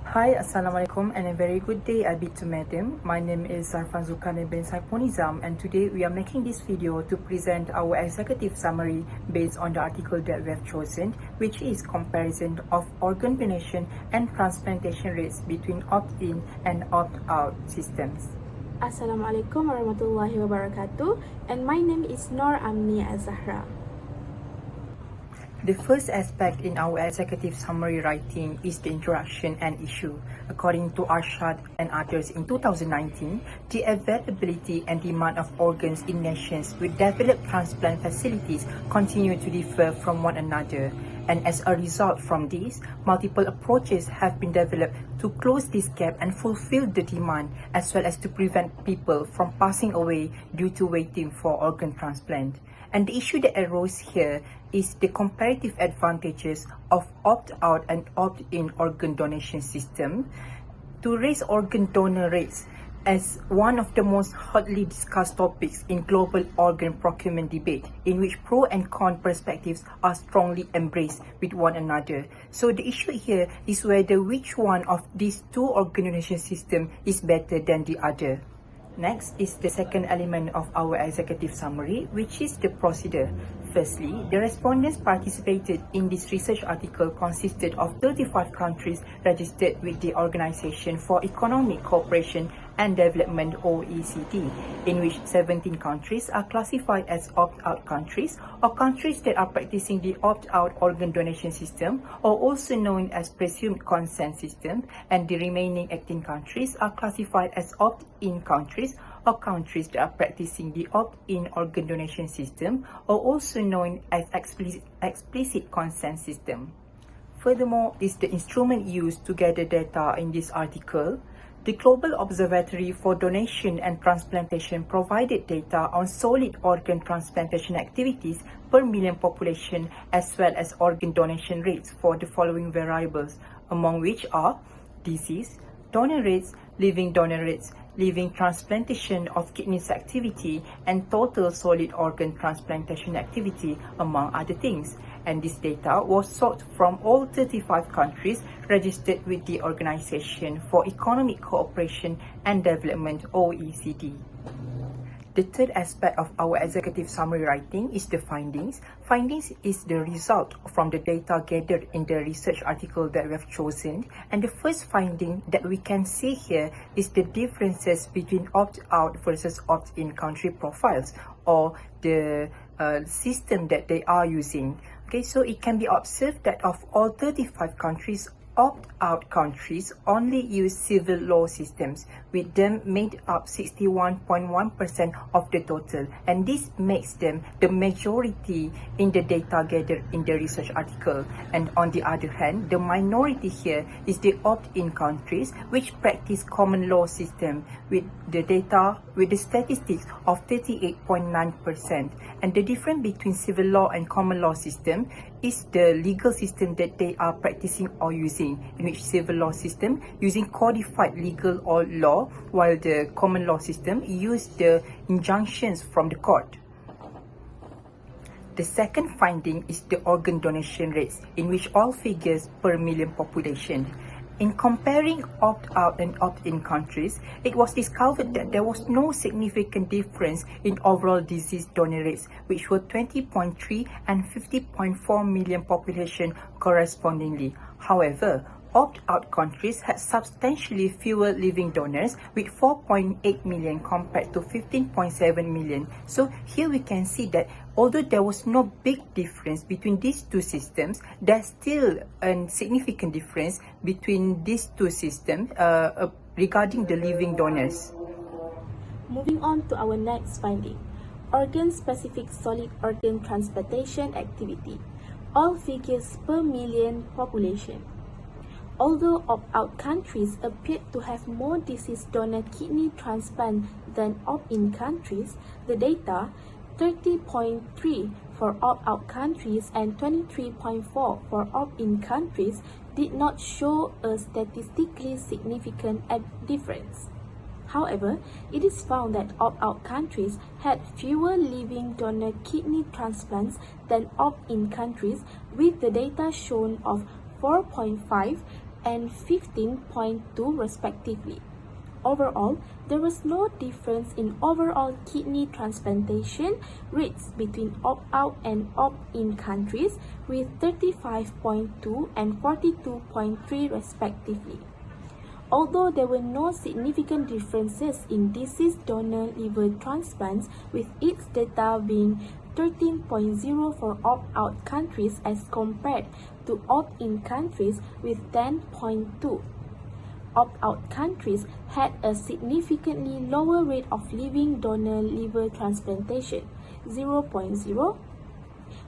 Hi, Assalamualaikum, and a very good day Abi to Madam. My name is Zharfan Zulqarnain bin Saifonizam, and today we are making this video to present our executive summary based on the article that we have chosen, which is comparison of organ donation and transplantation rates between opt-in and opt-out systems. Assalamualaikum warahmatullahi wabarakatuh, and my name is Amni Azzahra. The first aspect in our executive summary writing is the introduction and issue. According to Arshad and others in 2019, the availability and demand of organs in nations with developed transplant facilities continue to differ from one another. And as a result from this, multiple approaches have been developed to close this gap and fulfill the demand, as well as to prevent people from passing away due to waiting for organ transplant. And the issue that arose here is the comparative advantages of opt-out and opt-in organ donation system to raise organ donor rates as one of the most hotly discussed topics in global organ procurement debate, in which pro and con perspectives are strongly embraced with one another. So the issue here is whether which one of these two organ donation systems is better than the other. Next is the second element of our executive summary, which is the procedure. Firstly, the respondents participated in this research article consisted of 35 countries registered with the Organization for Economic Cooperation and Development (OECD), in which 17 countries are classified as opt-out countries or countries that are practicing the opt-out organ donation system, or also known as presumed consent system, and the remaining 18 countries are classified as opt-in countries or countries that are practicing the opt-in organ donation system, or also known as explicit consent system. Furthermore, is the instrument used to gather data in this article. The Global Observatory for Donation and Transplantation provided data on solid organ transplantation activities per million population, as well as organ donation rates for the following variables, among which are disease, donor rates, living donor rates, living transplantation of kidneys activity, and total solid organ transplantation activity, among other things. And this data was sought from all 35 countries registered with the Organization for Economic Cooperation and Development (OECD). The third aspect of our executive summary writing is the findings. Findings is the result from the data gathered in the research article that we have chosen. And the first finding that we can see here is the differences between opt-out versus opt-in country profiles, or the system that they are using. Okay, so it can be observed that of all 35 countries, opt-out countries only use civil law systems, with them made up 61.1% of the total, and this makes them the majority in the data gathered in the research article. And on the other hand, the minority here is the opt-in countries, which practice common law system with the statistics of 38.9%. And the difference between civil law and common law system is the legal system that they are practicing or using, in which civil law system using codified legal or law, while the common law system use the injunctions from the court. The second finding is the organ donation rates, in which all figures per million population. In comparing opt-out and opt-in countries, it was discovered that there was no significant difference in overall disease donor rates, which were 20.3 and 50.4 million population correspondingly. However, opt-out countries had substantially fewer living donors, with 4.8 million compared to 15.7 million. So here we can see that although there was no big difference between these two systems, there's still a significant difference between these two systems regarding the living donors. Moving on to our next finding, organ-specific solid organ transplantation activity, all figures per million population. Although opt-out countries appeared to have more deceased donor kidney transplant than opt-in countries, the data 30.3 for opt-out countries and 23.4 for opt-in countries did not show a statistically significant difference. However, it is found that opt-out countries had fewer living donor kidney transplants than opt-in countries, with the data shown of 4.5 and 15.2 respectively. Overall, there was no difference in overall kidney transplantation rates between opt-out and opt-in countries, with 35.2 and 42.3 respectively. Although there were no significant differences in deceased donor liver transplants, with its data being 13.0 for opt-out countries as compared to opt-in countries with 10.2. Opt-out countries had a significantly lower rate of living donor liver transplantation, 0.0,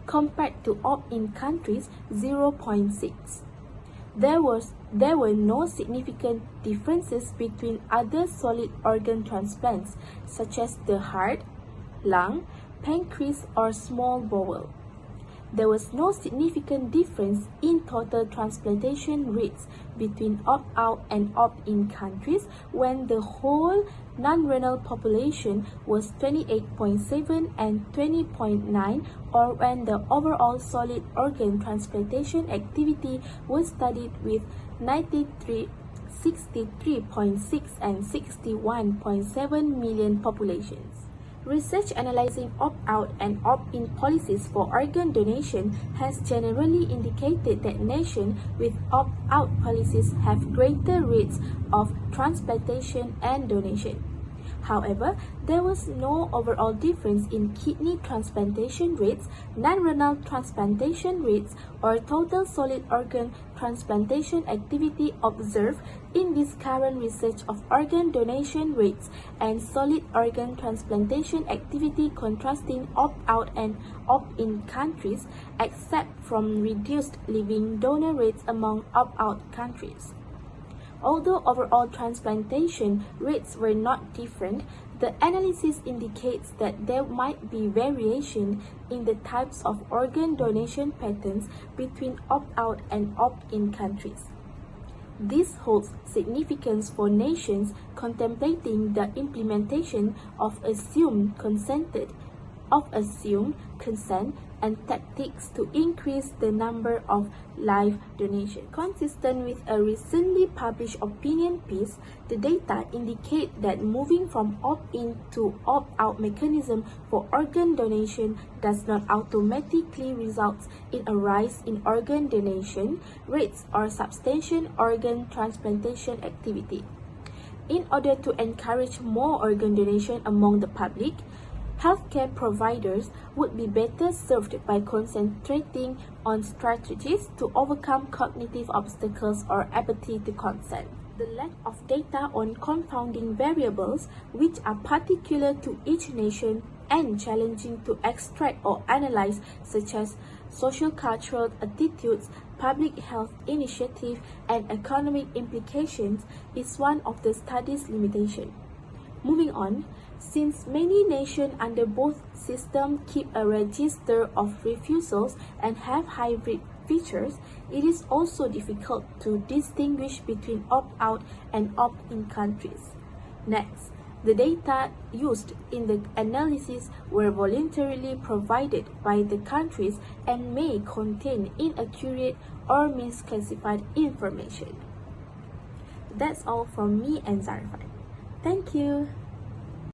compared to opt-in countries, 0.6. There were no significant differences between other solid organ transplants, such as the heart, lung, pancreas, or small bowel. There was no significant difference in total transplantation rates between opt-out and opt-in countries when the whole non-renal population was 28.7 and 20.9, or when the overall solid organ transplantation activity was studied with 63.6 and 61.7 million populations. Research analyzing opt-out and opt-in policies for organ donation has generally indicated that nations with opt-out policies have greater rates of transplantation and donation. However, there was no overall difference in kidney transplantation rates, non-renal transplantation rates, or total solid organ transplantation activity observed in this current research of organ donation rates and solid organ transplantation activity contrasting opt-out and opt-in countries, except from reduced living donor rates among opt-out countries. Although overall transplantation rates were not different, the analysis indicates that there might be variation in the types of organ donation patterns between opt-out and opt-in countries. This holds significance for nations contemplating the implementation of assumed consent and tactics to increase the number of live donations. Consistent with a recently published opinion piece, the data indicate that moving from opt-in to opt-out mechanism for organ donation does not automatically result in a rise in organ donation rates or substantial organ transplantation activity. In order to encourage more organ donation among the public, healthcare providers would be better served by concentrating on strategies to overcome cognitive obstacles or apathy to consent. The lack of data on confounding variables, which are particular to each nation and challenging to extract or analyze, such as social cultural attitudes, public health initiatives, and economic implications, is one of the study's limitations. Moving on, since many nations under both systems keep a register of refusals and have hybrid features, it is also difficult to distinguish between opt-out and opt-in countries. Next, the data used in the analysis were voluntarily provided by the countries and may contain inaccurate or misclassified information. That's all from me and Zharfan. Thank you.